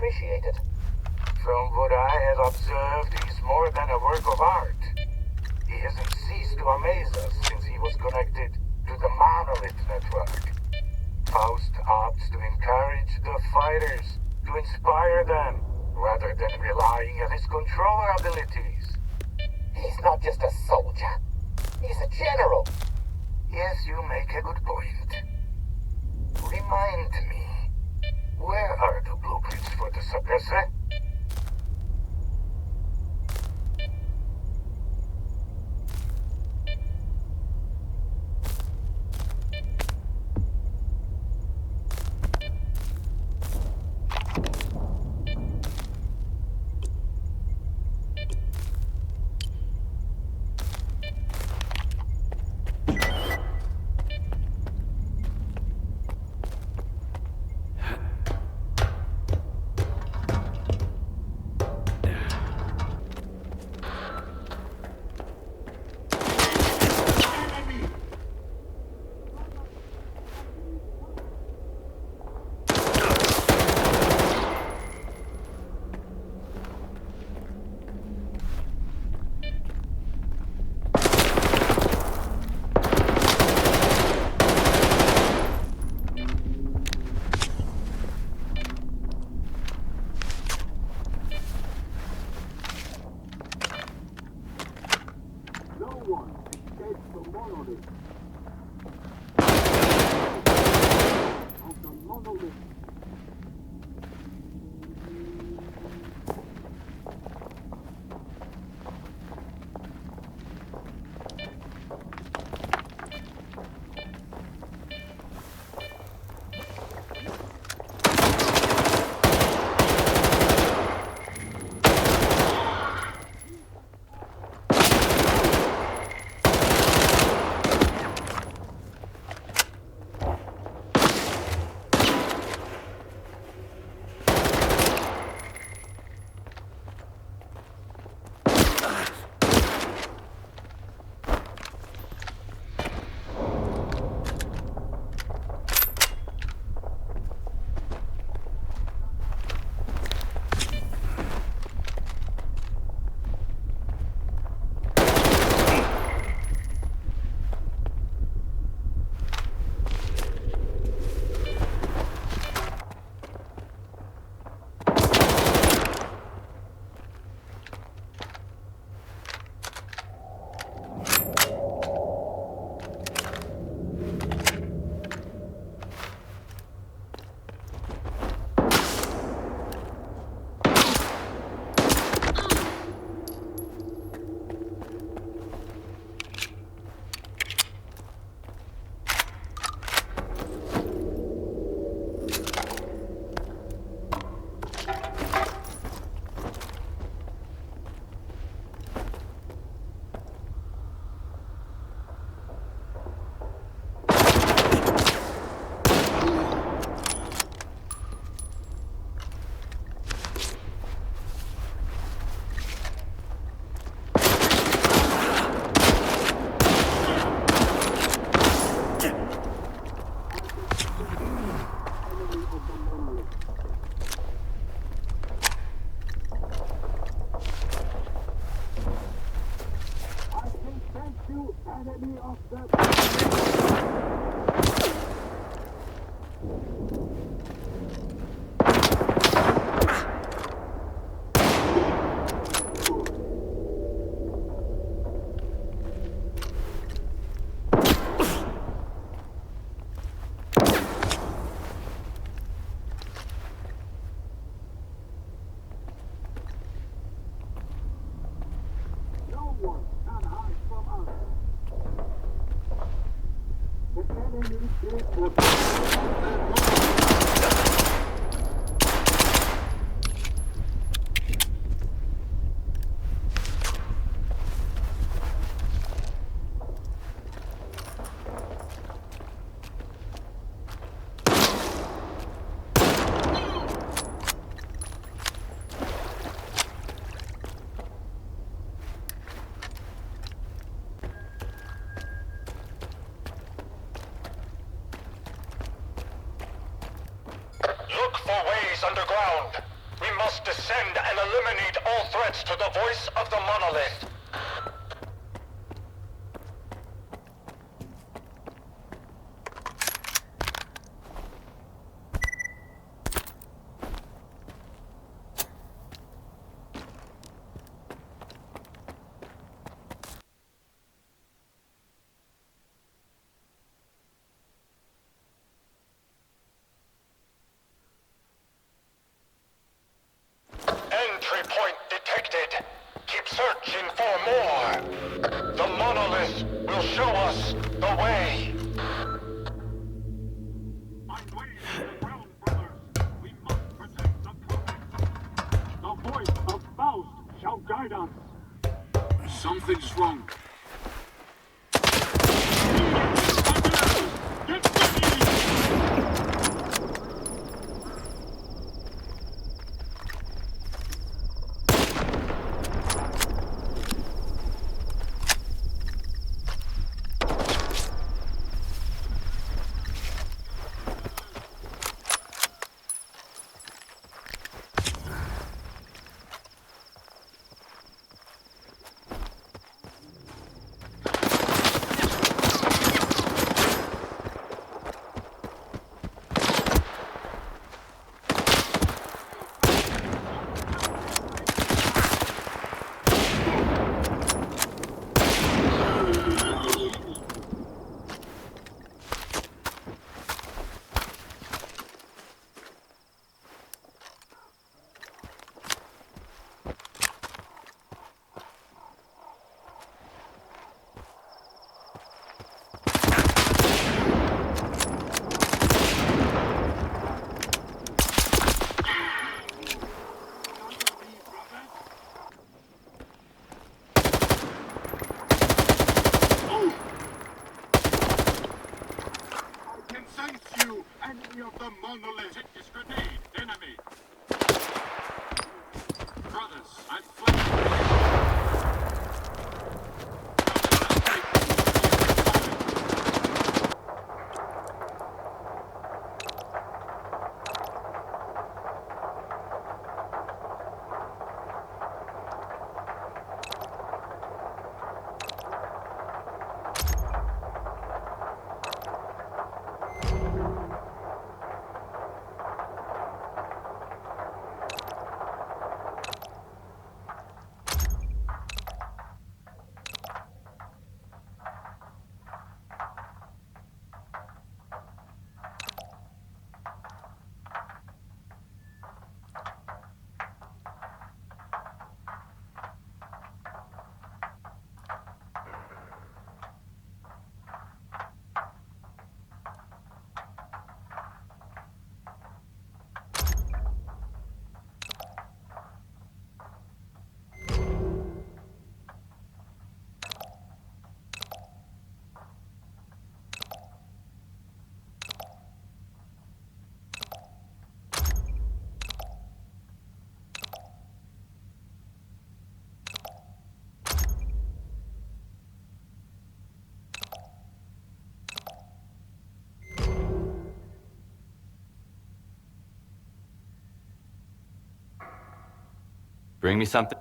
appreciate it. From what I have observed, he's more than a work of art. He hasn't ceased to amaze us since he was connected to the Monolith Network. Faust opts to encourage the fighters, to inspire them, rather than relying on his controller abilities. He's not just a soldier. He's a general. Yes, you make a good point. Remind me, where are the blueprints for the suppressor? Descend and eliminate all threats to the voice of the monolith. Entry point detected. Keep searching for more. The monolith will show us the way. The voice of Faust shall guide us. Something's wrong. Get ready! Enemy of the monolith. Hit this grenade. Enemy. Brothers, I've Bring me something.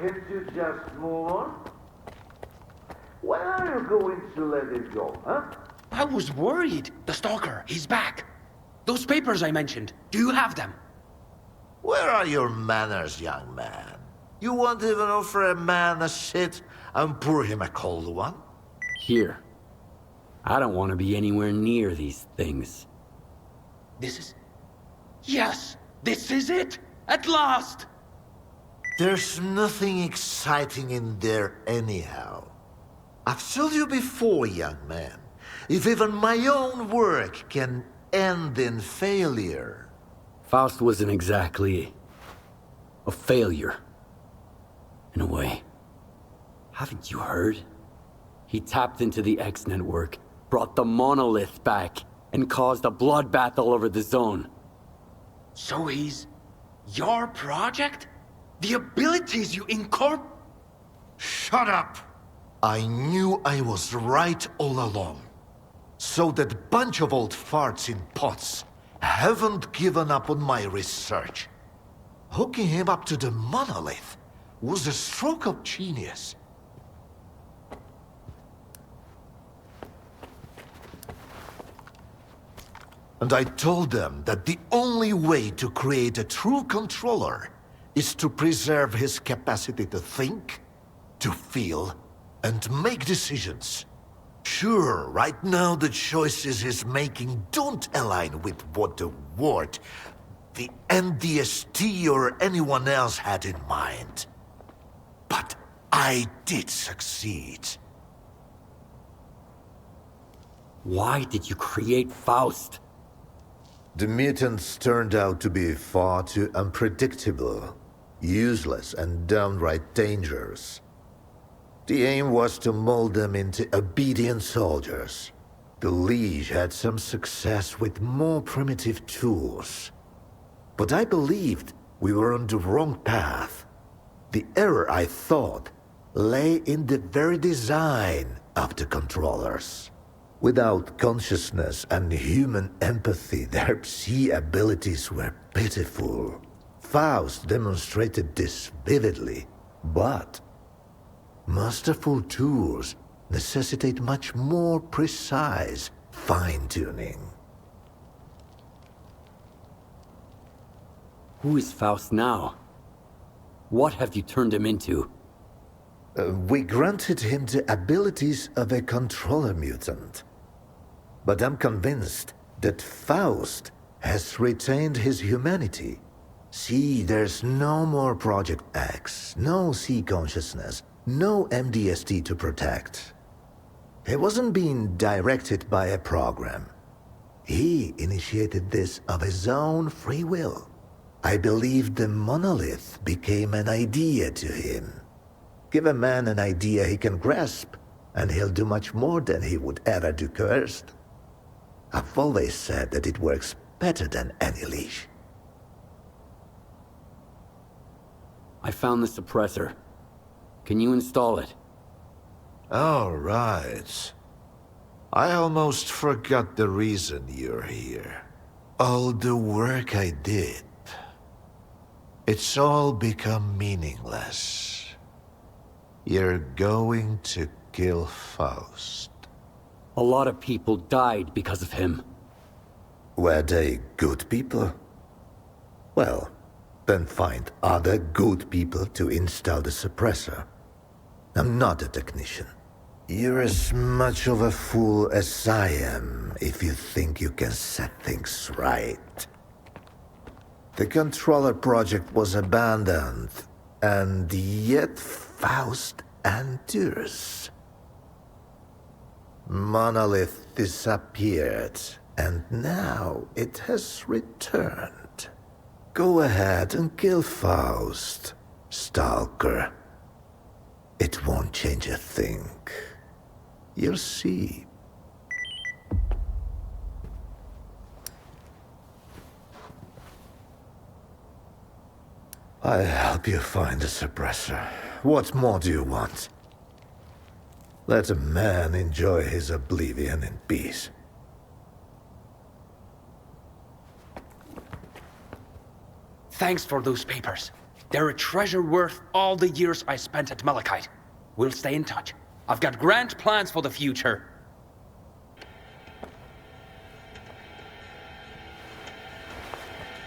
Can't you just move on? When are you going to let it go, huh? I was worried. The Stalker, he's back. Those papers I mentioned, do you have them? Where are your manners, young man? You won't even offer a man a shit and pour him a cold one? Here. I don't want to be anywhere near these things. This is... Yes! This is it! At last! There's nothing exciting in there anyhow. I've told you before, young man, if even my own work can end in failure... Faust wasn't exactly... a failure. In a way. Haven't you heard? He tapped into the X network, brought the monolith back, and caused a bloodbath all over the zone. So he's... your project? The abilities you incorporate... Shut up! I knew I was right all along. So that bunch of old farts in pots haven't given up on my research. Hooking him up to the monolith was a stroke of genius. And I told them that the only way to create a true controller is to preserve his capacity to think, to feel, and make decisions. Sure, right now the choices he's making don't align with what the Ward, the NDST, or anyone else had in mind. But I did succeed. Why did you create Faust? The mutants turned out to be far too unpredictable, useless, and downright dangerous. The aim was to mold them into obedient soldiers. The Liege had some success with more primitive tools. But I believed we were on the wrong path. The error, I thought, lay in the very design of the controllers. Without consciousness and human empathy, their psi abilities were pitiful. Faust demonstrated this vividly, but masterful tools necessitate much more precise fine-tuning. Who is Faust now? What have you turned him into? We granted him the abilities of a controller mutant. But I'm convinced that Faust has retained his humanity. See, there's no more Project X, no C consciousness, no MDST to protect. He wasn't being directed by a program. He initiated this of his own free will. I believe the monolith became an idea to him. Give a man an idea he can grasp, and he'll do much more than he would ever do cursed. I've always said that it works better than any leash. I found the suppressor. Can you install it? All right. I almost forgot the reason you're here. All the work I did. It's all become meaningless. You're going to kill Faust. A lot of people died because of him. Were they good people? Well, then find other good people to install the suppressor. I'm not a technician. You're as much of a fool as I am if you think you can set things right. The controller project was abandoned, and yet Faust endures. Monolith disappeared, and now it has returned. Go ahead and kill Faust, Stalker. It won't change a thing. You'll see. I'll help you find the suppressor. What more do you want? Let a man enjoy his oblivion in peace. Thanks for those papers. They're a treasure worth all the years I spent at Malachite. We'll stay in touch. I've got grand plans for the future.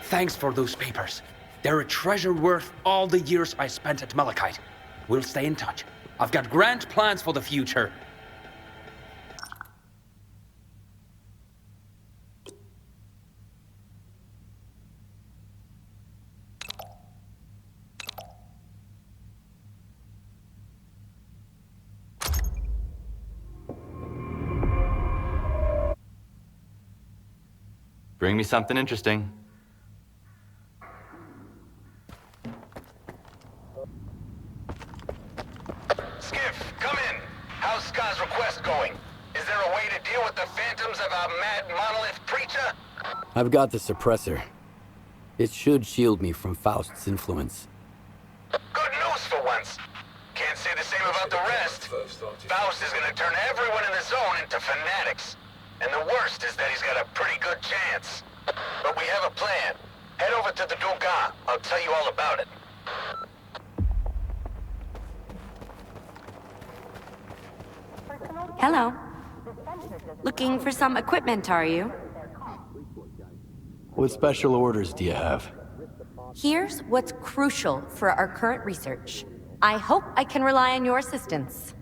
Thanks for those papers. They're a treasure worth all the years I spent at Malachite. We'll stay in touch. I've got grand plans for the future. Bring me something interesting. Skiff, come in. How's Ska's request going? Is there a way to deal with the phantoms of our mad monolith preacher? I've got the suppressor. It should shield me from Faust's influence. Good news for once. Can't say the same about the rest. Faust is gonna turn everyone in the zone into fanatics. And the worst is that he's got a pretty good chance. But we have a plan. Head over to the Doga. I'll tell you all about it. Hello. Looking for some equipment, are you? What special orders do you have? Here's what's crucial for our current research. I hope I can rely on your assistance.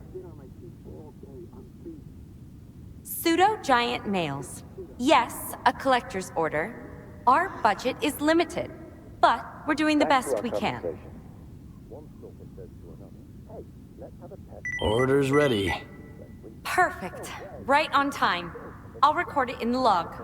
Pseudo-giant nails. Yes, a collector's order. Our budget is limited, but we're doing the best we can. Orders ready. Perfect. Right on time. I'll record it in the log.